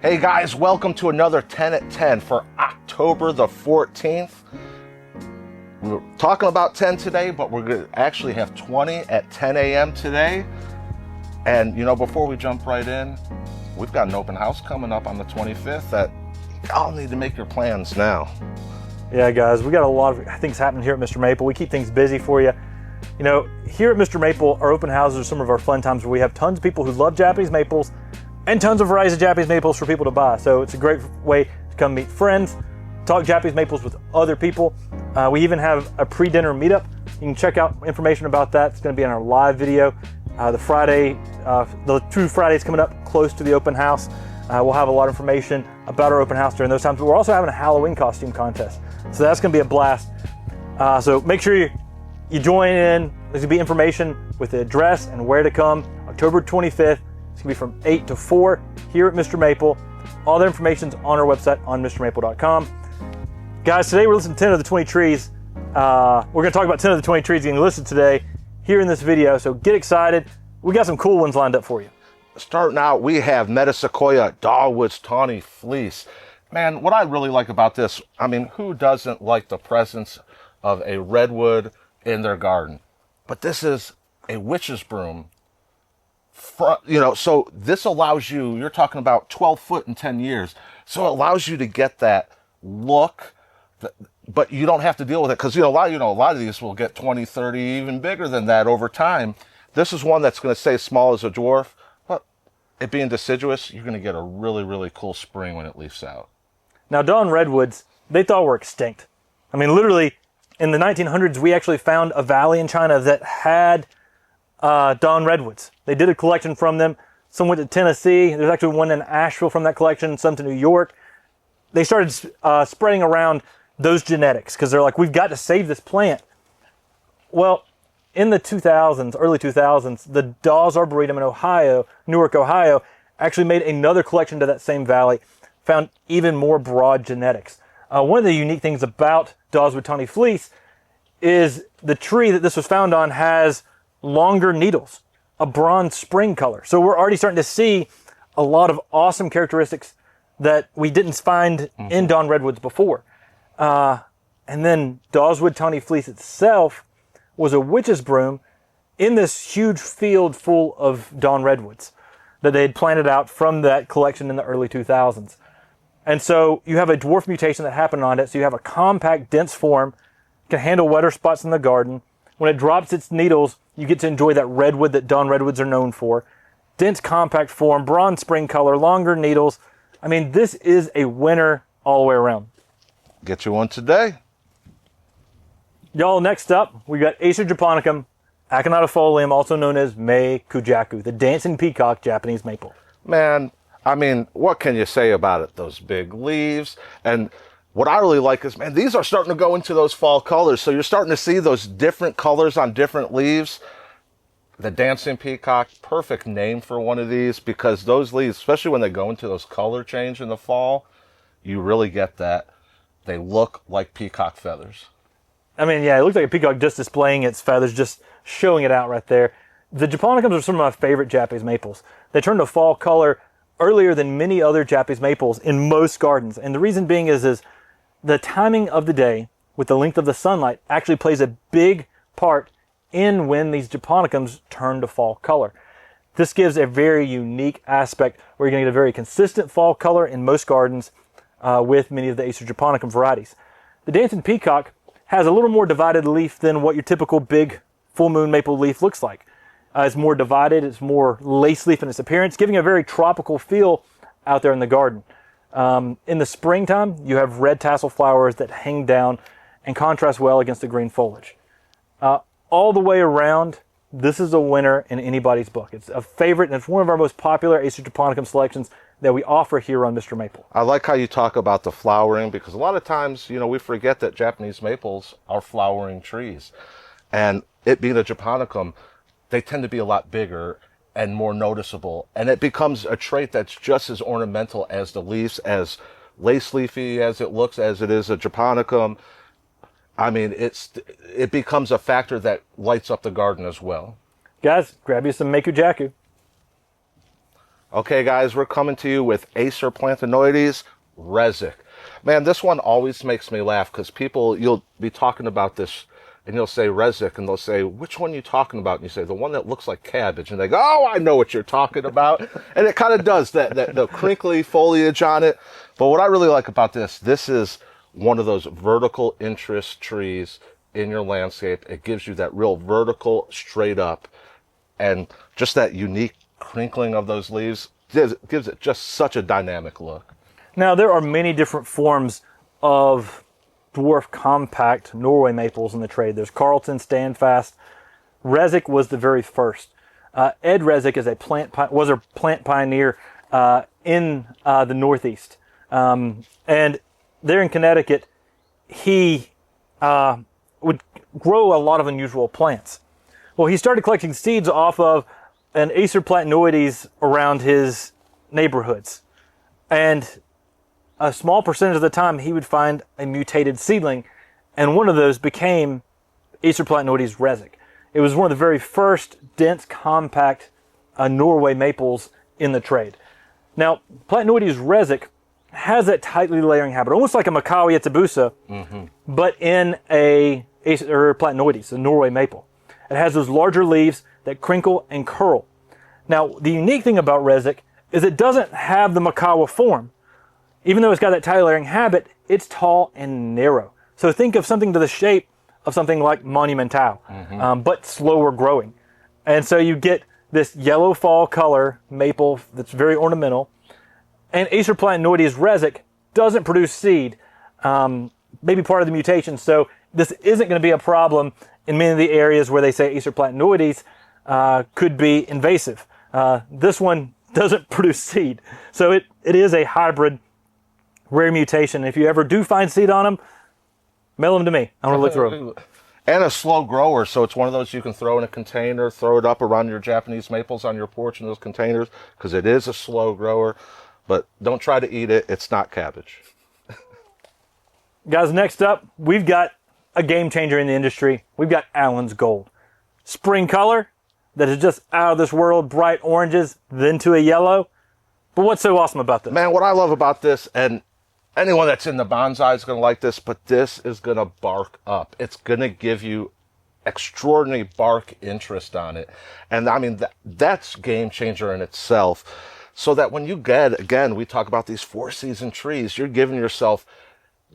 Hey guys, welcome to another 10 at 10 for October the 14th. We were talking about 10 today, but we're going to actually have 20 at 10 a.m. today. And you know, before we jump right in, we've got an open house coming up on the 25th that y'all need to make your plans now. Yeah, guys, we got a lot of things happening here at Mr. Maple. We keep things busy for you. You know, here at Mr. Maple, our open houses are some of our fun times where we have tons of people who love Japanese maples and tons of varieties of Japanese maples for people to buy. So it's a great way to come meet friends, talk Japanese maples with other people. We even have a pre-dinner meetup. You can check out information about that. It's going to be in our live video. The 2 Fridays coming up close to the open house. We'll have a lot of information about our open house during those times. But we're also having a Halloween costume contest. So that's going to be a blast. So make sure you join in. There's going to be information with the address and where to come. October 25th. It's going to be from 8 to 4 here at Mr. Maple. All the information's on our website on MrMaple.com. Guys, today we're listening to 10 of the 20 trees. We're going to talk about 10 of the 20 trees you can listen today here in this video. So get excited. We got some cool ones lined up for you. Starting out, we have Metasequoia, Daweswood's Tawny, Fleece. Man, what I really like about this, I mean, who doesn't like the presence of a redwood in their garden? But this is a witch's broom. So this allows you, you're talking about 12 foot in 10 years. So it allows you to get that look, but you don't have to deal with it. Because, a lot of these will get 20, 30, even bigger than that over time. This is one that's going to stay small as a dwarf, but it being deciduous, you're going to get a really, really cool spring when it leaves out. Now, dawn redwoods, they thought were extinct. I mean, literally, in the 1900s, we actually found a valley in China that had dawn redwoods. They did a collection from them. Some went to Tennessee. There's actually one in Asheville from that collection, some to New York. They started spreading around those genetics because they're like, we've got to save this plant. Well, in the 2000s, early 2000s, the Dawes Arboretum in Ohio, Newark, Ohio, actually made another collection to that same valley, found even more broad genetics. One of the unique things about Daweswood Tawny Fleece is the tree that this was found on has longer needles, a bronze spring color. So we're already starting to see a lot of awesome characteristics that we didn't find in dawn redwoods before. And then Daweswood Tawny Fleece itself was a witch's broom in this huge field full of dawn redwoods that they had planted out from that collection in the early 2000s. And so you have a dwarf mutation that happened on it. So you have a compact, dense form, can handle wetter spots in the garden. When it drops its needles, you get to enjoy that redwood that dawn redwoods are known for. Dense, compact form, bronze spring color, longer needles. I mean, this is a winner all the way around. Get you one today. Y'all, next up, we got Acer japonicum, aconitifolium, also known as Mai Kujaku, the dancing peacock Japanese maple. Man, I mean, what can you say about it? Those big leaves. And what I really like is, man, these are starting to go into those fall colors. So you're starting to see those different colors on different leaves. The dancing peacock, perfect name for one of these because those leaves, especially when they go into those color change in the fall, you really get that. They look like peacock feathers. I mean, yeah, it looks like a peacock just displaying its feathers, just showing it out right there. The japonicums are some of my favorite Japanese maples. They turn to fall color earlier than many other Japanese maples in most gardens. And the reason being is the timing of the day with the length of the sunlight actually plays a big part in when these japonicums turn to fall color. This gives a very unique aspect where you're going to get a very consistent fall color in most gardens with many of the Acer japonicum varieties. The dancing peacock has a little more divided leaf than what your typical big full moon maple leaf looks like. It's more divided, it's more lace leaf in its appearance, giving a very tropical feel out there in the garden. In the springtime, you have red tassel flowers that hang down and contrast well against the green foliage. All the way around, this is a winner in anybody's book. It's a favorite, and it's one of our most popular Acer japonicum selections that we offer here on Mr. Maple. I like how you talk about the flowering because a lot of times, we forget that Japanese maples are flowering trees. And it being a japonicum, they tend to be a lot bigger and more noticeable. And it becomes a trait that's just as ornamental as the leaves, as lace leafy as it looks, as it is a japonicum. I mean, it becomes a factor that lights up the garden as well. Guys, grab you some Mai Kujaku. Okay, guys, we're coming to you with Acer platanoides, Rezek. Man, this one always makes me laugh because people, you'll be talking about this and you'll say Rezek and they'll say, which one are you talking about? And you say, the one that looks like cabbage. And they go, oh, I know what you're talking about. And it kind of does, the crinkly foliage on it. But what I really like about this is one of those vertical interest trees in your landscape. It gives you that real vertical, straight up, and just that unique crinkling of those leaves gives it just such a dynamic look. Now, there are many different forms of dwarf compact Norway maples in the trade. There's Carlton, Standfast. Rezek was the very first. Ed Rezek is was a plant pioneer in the Northeast. And there in Connecticut, he would grow a lot of unusual plants. Well, he started collecting seeds off of an Acer platanoides around his neighborhoods. And a small percentage of the time, he would find a mutated seedling, and one of those became Acer platanoides Rezek. It was one of the very first dense, compact Norway maples in the trade. Now, platanoides Rezek has that tightly layering habit, almost like a Macawi Etabusa, but in a Acer platanoides, a Norway maple. It has those larger leaves that crinkle and curl. Now, the unique thing about Rezek is it doesn't have the Macawa form. Even though it's got that tight layering habit, it's tall and narrow. So think of something to the shape of something like Monumental, but slower growing. And so you get this yellow fall color maple that's very ornamental. And Acer platanoides Rezek doesn't produce seed, maybe part of the mutation. So this isn't going to be a problem in many of the areas where they say Acer platanoides could be invasive. This one doesn't produce seed. So it is a hybrid rare mutation. If you ever do find seed on them, mail them to me. I want to look through them. And a slow grower, so it's one of those you can throw in a container, throw it up around your Japanese maples on your porch in those containers, because it is a slow grower. But don't try to eat it. It's not cabbage. Guys, next up, we've got a game changer in the industry. We've got Allen's Gold. Spring color that is just out of this world, bright oranges, then to a yellow. But what's so awesome about this? Man, what I love about this, and anyone that's in the bonsai is going to like this, but this is going to bark up. It's going to give you extraordinary bark interest on it. And I mean, that's game changer in itself. So that when you get, again, we talk about these 4-season trees, you're giving yourself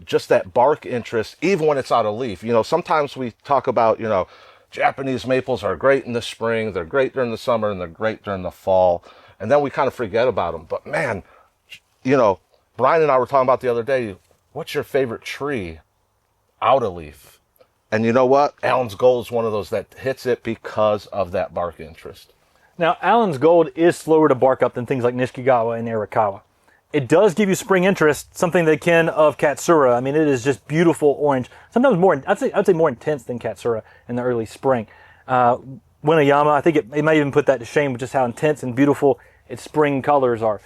just that bark interest, even when it's out of leaf. You know, sometimes we talk about, you know, Japanese maples are great in the spring, they're great during the summer, and they're great during the fall. And then we kind of forget about them. But man, you know, Brian and I were talking about the other day, what's your favorite tree out of leaf? And you know what? Allen's Gold is one of those that hits it because of that bark interest. Now, Allen's Gold is slower to bark up than things like Nishigawa and Arakawa. It does give you spring interest, something they can of Katsura. I mean, it is just beautiful orange. Sometimes more, I'd say more intense than Katsura in the early spring. Winayama, I think it may even put that to shame with just how intense and beautiful its spring colors are.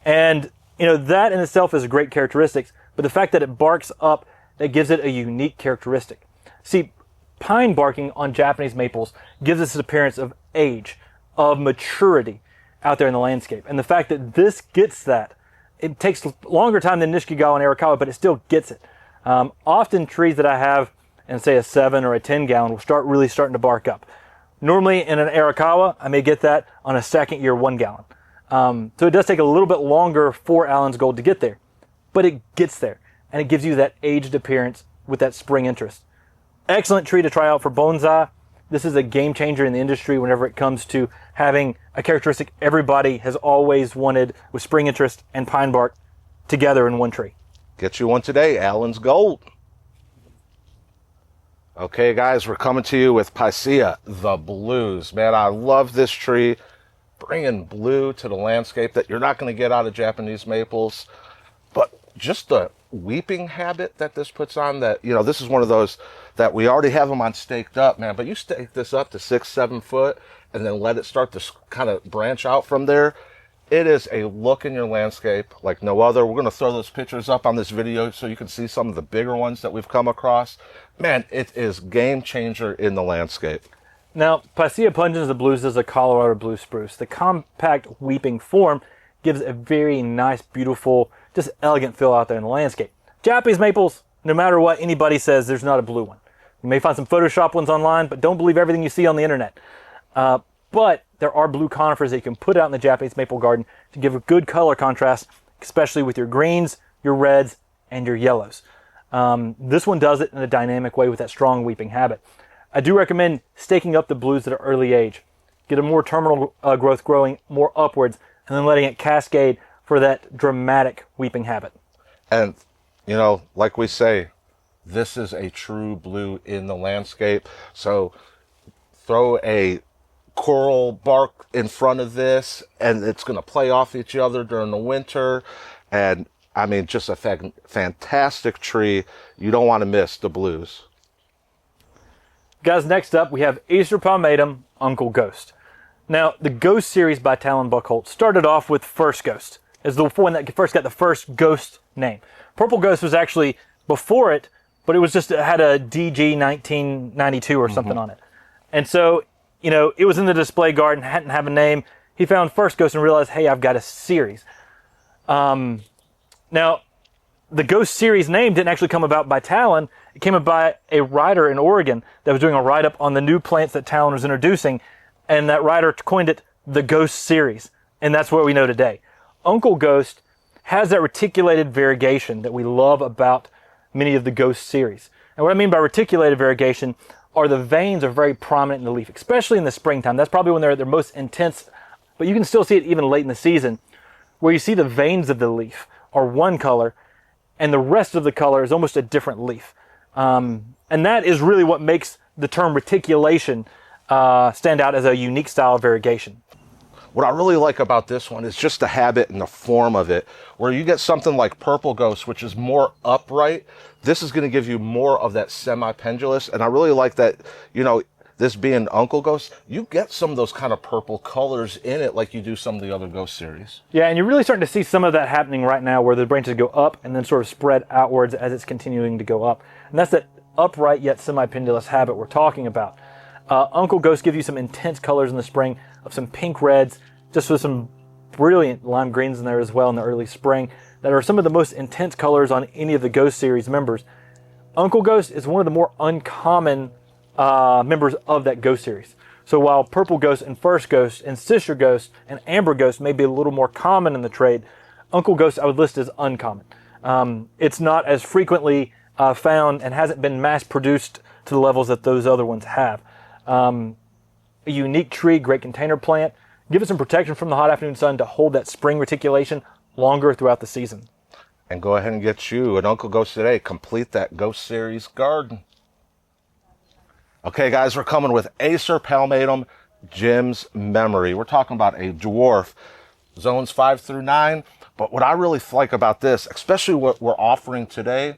And you know, that in itself is a great characteristic, but the fact that it barks up, that gives it a unique characteristic. See, pine barking on Japanese maples gives us this appearance of age, of maturity out there in the landscape. And the fact that this gets that, it takes longer time than Nishigawa and Arakawa, but it still gets it. Often trees that I have in, say, a 7 or a 10 gallon will really starting to bark up. Normally in an Arakawa, I may get that on a second year 1 gallon. So it does take a little bit longer for Allen's Gold to get there, but it gets there, and it gives you that aged appearance with that spring interest. Excellent tree to try out for bonsai. This is a game changer in the industry whenever it comes to having a characteristic everybody has always wanted with spring interest and pine bark together in one tree. Get you one today, Allen's Gold. Okay, guys, we're coming to you with Picea, the blues. Man, I love this tree. Bringing blue to the landscape that you're not going to get out of Japanese maples. But just the weeping habit that this puts on, that, you know, this is one of those that we already have them on staked up, man. But you stake this up to 6-7 foot and then let it start to kind of branch out from there. It is a look in your landscape like no other. We're going to throw those pictures up on this video so you can see some of the bigger ones that we've come across. Man, it is game changer in the landscape. Now, Picea pungens the blues is a Colorado blue spruce. The compact weeping form gives a very nice, beautiful, just elegant feel out there in the landscape. Japanese maples, no matter what anybody says, there's not a blue one. You may find some Photoshop ones online, but don't believe everything you see on the internet. But there are blue conifers that you can put out in the Japanese maple garden to give a good color contrast, especially with your greens, your reds, and your yellows. This one does it in a dynamic way with that strong weeping habit. I do recommend staking up the blues at an early age. Get a more terminal growth growing more upwards, and then letting it cascade for that dramatic weeping habit. And, you know, like we say, this is a true blue in the landscape. So throw a coral bark in front of this, and it's going to play off each other during the winter. And, I mean, just a fantastic tree. You don't want to miss the blues. Guys, next up we have Acer palmatum, Uncle Ghost. Now, the Ghost series by Talon Buckholt started off with First Ghost, as the one that first got the first Ghost name. Purple Ghost was actually before it, but it had a DG 1992 or something on it. And so, you know, it was in the display garden, hadn't have a name. He found First Ghost and realized, hey, I've got a series. Now, the Ghost series name didn't actually come about by Talon. It came about a writer in Oregon that was doing a write-up on the new plants that Talon was introducing, and that writer coined it the Ghost series, and that's what we know today. Uncle Ghost has that reticulated variegation that we love about many of the Ghost series. And what I mean by reticulated variegation are the veins are very prominent in the leaf, especially in the springtime. That's probably when they're at their most intense, but you can still see it even late in the season, where you see the veins of the leaf are one color, and the rest of the color is almost a different leaf. And that is really what makes the term reticulation stand out as a unique style of variegation. What I really like about this one is just the habit and the form of it, where you get something like Purple Ghost, which is more upright. This is going to give you more of that semi-pendulous, and I really like that, you know, this being Uncle Ghost, you get some of those kind of purple colors in it like you do some of the other Ghost series. Yeah, and you're really starting to see some of that happening right now, where the branches go up and then sort of spread outwards as it's continuing to go up. And that's that upright yet semi-pendulous habit we're talking about. Uncle Ghost gives you some intense colors in the spring of some pink reds, just with some brilliant lime greens in there as well in the early spring, that are some of the most intense colors on any of the Ghost series members. Uncle Ghost is one of the more uncommon members of that Ghost series. So while Purple Ghost and First Ghost and Sister Ghost and Amber Ghost may be a little more common in the trade, Uncle Ghost I would list as uncommon. It's not as frequently found and hasn't been mass produced to the levels that those other ones have. A unique tree, great container plant. Give it some protection from the hot afternoon sun to hold that spring reticulation longer throughout the season. And go ahead and get you an Uncle Ghost today. Complete that Ghost series garden. Okay, guys, we're coming with Acer palmatum, Jim's Memory. We're talking about a dwarf, zones 5 through 9. But what I really like about this, especially what we're offering today,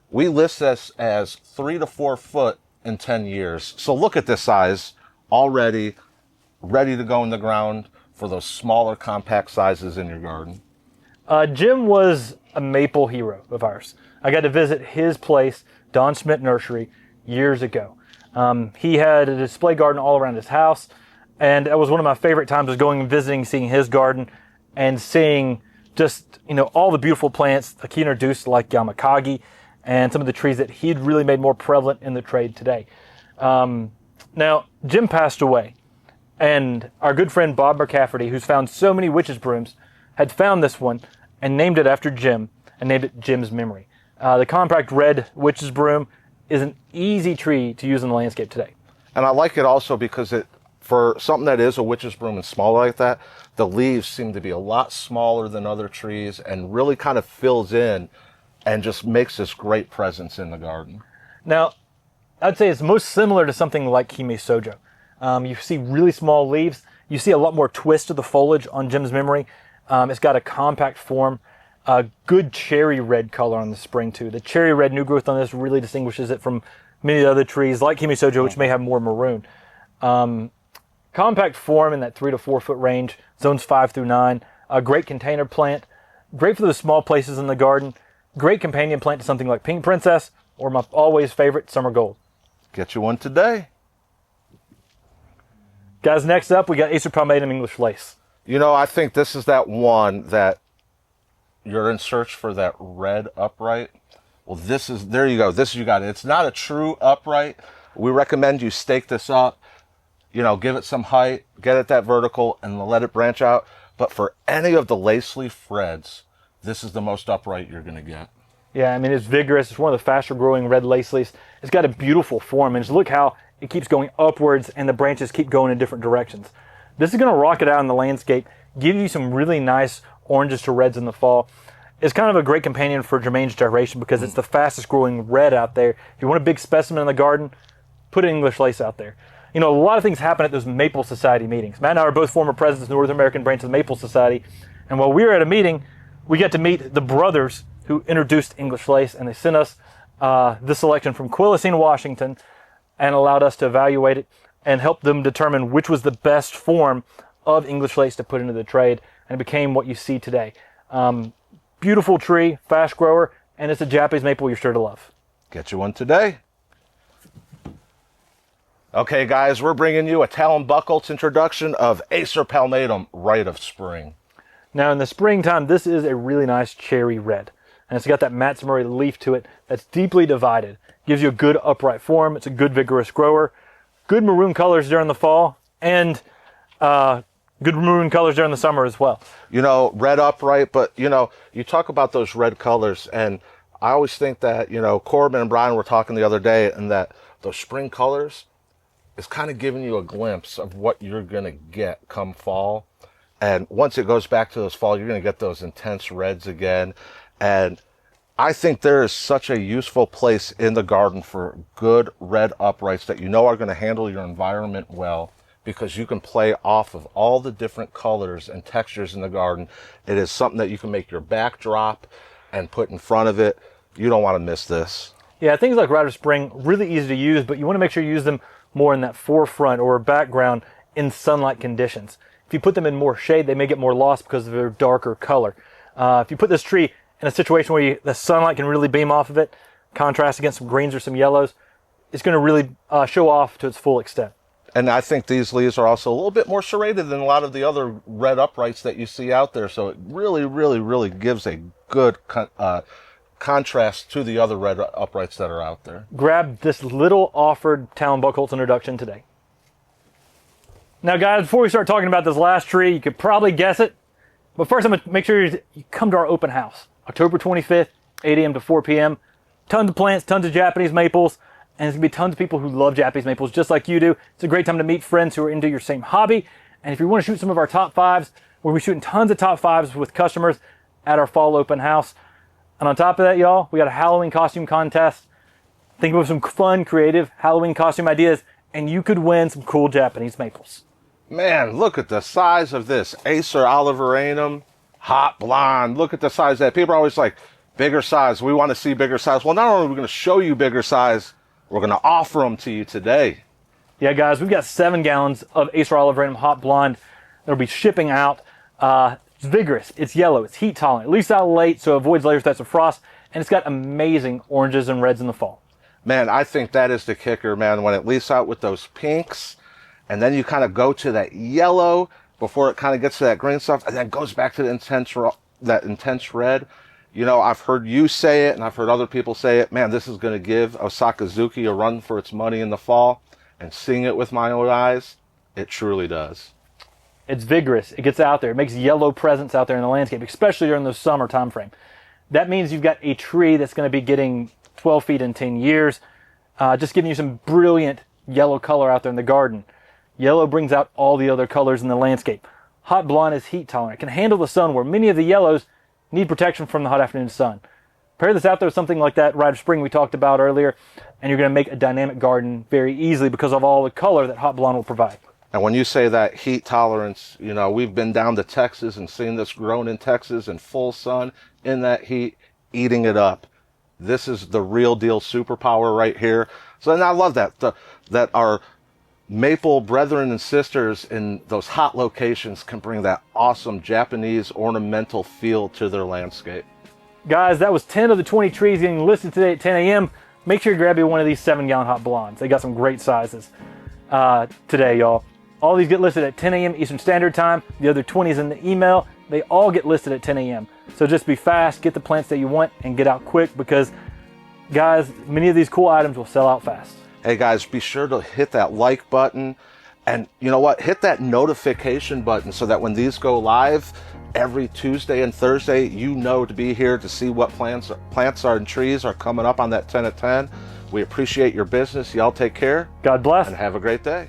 we list this as 3 to 4 foot in 10 years. So look at this size already, ready to go in the ground for those smaller compact sizes in your garden. Jim was a maple hero of ours. I got to visit his place, Don Schmidt Nursery, years ago. He had a display garden all around his house, and that was one of my favorite times, was going and visiting, seeing his garden, and seeing just, you know, all the beautiful plants that he introduced, like Yamakagi, and some of the trees that he'd really made more prevalent in the trade today. Now, Jim passed away, and our good friend Bob McCafferty, who's found so many witch's brooms, had found this one and named it after Jim, and named it Jim's Memory. The compact red witch's broom is an easy tree to use in the landscape today. And I like it also because for something that is a witch's broom and small like that, the leaves seem to be a lot smaller than other trees and really kind of fills in and just makes this great presence in the garden. Now, I'd say it's most similar to something like Hime Sojo. You see really small leaves. You see a lot more twist to the foliage on Jim's Memory. It's got a compact form, a good cherry red color on the spring too. The cherry red new growth on this really distinguishes it from many other trees like Hime Sojo, which may have more maroon. Compact form in that 3 to 4 foot range, zones 5 through 9. A great container plant, great for those small places in the garden. Great companion plant to something like Pink Princess or my always favorite Summer Gold. Get you one today. Guys, next up, we got Acer Palmatum English Lace. You know, I think this is that one that you're in search for that red upright. Well, there you go. You got it. It's not a true upright. We recommend you stake this up, you know, give it some height, get it that vertical, and let it branch out. But for any of the lace leaf threads, this is the most upright you're going to get. Yeah, I mean, it's vigorous. It's one of the faster growing red lace leaves. It's got a beautiful form, and just look how it keeps going upwards and the branches keep going in different directions. This is going to rock it out in the landscape, give you some really nice oranges to reds in the fall. It's kind of a great companion for Jermaine's Gyration because it's the fastest growing red out there. If you want a big specimen in the garden, put an English lace out there. You know, a lot of things happen at those Maple Society meetings. Matt and I are both former presidents of the North American branch of the Maple Society, and while we were at a meeting, we got to meet the brothers who introduced English lace, and they sent us this selection from Quilcene, Washington, and allowed us to evaluate it and help them determine which was the best form of English lace to put into the trade, and it became what you see today. Beautiful tree, fast grower, and it's a Japanese maple you're sure to love. Get you one today. Okay, guys, we're bringing you a Talon Buchholz introduction of Acer Palmatum Rite of Spring. Now, in the springtime, this is a really nice cherry red, and it's got that Matsumori leaf to it that's deeply divided. Gives you a good upright form. It's a good vigorous grower. Good maroon colors during the fall, and good maroon colors during the summer as well. You know, red upright, but, you know, you talk about those red colors, and I always think that, you know, Corbin and Brian were talking the other day, and that those spring colors is kind of giving you a glimpse of what you're going to get come fall. And once it goes back to those fall, you're going to get those intense reds again. And I think there is such a useful place in the garden for good red uprights that you know are going to handle your environment well, because you can play off of all the different colors and textures in the garden. It is something that you can make your backdrop and put in front of it. You don't want to miss this. Yeah, things like Rite of Spring, really easy to use, but you want to make sure you use them more in that forefront or background in sunlight conditions. If you put them in more shade, they may get more lost because of their darker color. If you put this tree in a situation where the sunlight can really beam off of it, contrast against some greens or some yellows, it's going to really show off to its full extent. And I think these leaves are also a little bit more serrated than a lot of the other red uprights that you see out there. So it really, really, really gives a good contrast to the other red uprights that are out there. Grab this little offered Talon Buchholz introduction today. Now, guys, before we start talking about this last tree, you could probably guess it. But first, I'm going to make sure you come to our open house. October 25th, 8 a.m. to 4 p.m. Tons of plants, tons of Japanese maples. And there's going to be tons of people who love Japanese maples just like you do. It's a great time to meet friends who are into your same hobby. And if you want to shoot some of our top fives, we're going to be shooting tons of top fives with customers at our fall open house. And on top of that, y'all, we got a Halloween costume contest. Think of some fun, creative Halloween costume ideas, and you could win some cool Japanese maples. Man, look at the size of this Acer Oliveranum Hot Blonde. Look at the size of that. People are always like, bigger size. We want to see bigger size. Well, not only are we going to show you bigger size, we're going to offer them to you today. Yeah, guys, we've got 7 gallons of Acer Oliveranum Hot Blonde that'll be shipping out. It's vigorous, it's yellow, it's heat tolerant. It leaves out late, so it avoids layer types of frost, and it's got amazing oranges and reds in the fall. Man, I think that is the kicker, man, when it leaves out with those pinks, and then you kind of go to that yellow before it kind of gets to that green stuff, and then goes back to that intense red. You know, I've heard you say it, and I've heard other people say it. Man, this is going to give Osakazuki a run for its money in the fall, and seeing it with my own eyes, it truly does. It's vigorous. It gets out there. It makes yellow presence out there in the landscape, especially during the summer time frame. That means you've got a tree that's going to be getting 12 feet in 10 years, just giving you some brilliant yellow color out there in the garden. Yellow brings out all the other colors in the landscape. Hot blonde is heat tolerant. It can handle the sun, where many of the yellows need protection from the hot afternoon sun. Pair this out there with something like that Rite of Spring we talked about earlier, and you're going to make a dynamic garden very easily because of all the color that hot blonde will provide. And when you say that heat tolerance, you know, we've been down to Texas and seen this grown in Texas in full sun, in that heat, eating it up. This is the real deal superpower right here. So, and I love that, that our maple brethren and sisters in those hot locations can bring that awesome Japanese ornamental feel to their landscape. Guys, that was 10 of the 20 trees getting listed today at 10 a.m. Make sure you grab you one of these 7-gallon hot blondes. They got some great sizes today, y'all. All these get listed at 10 a.m. Eastern Standard Time. The other 20 is in the email. They all get listed at 10 a.m. So just be fast, get the plants that you want, and get out quick because, guys, many of these cool items will sell out fast. Hey guys, be sure to hit that like button, and you know what? Hit that notification button so that when these go live every Tuesday and Thursday, you know to be here to see what plants are and trees are coming up on that 10 at 10. We appreciate your business. Y'all take care. God bless. And have a great day.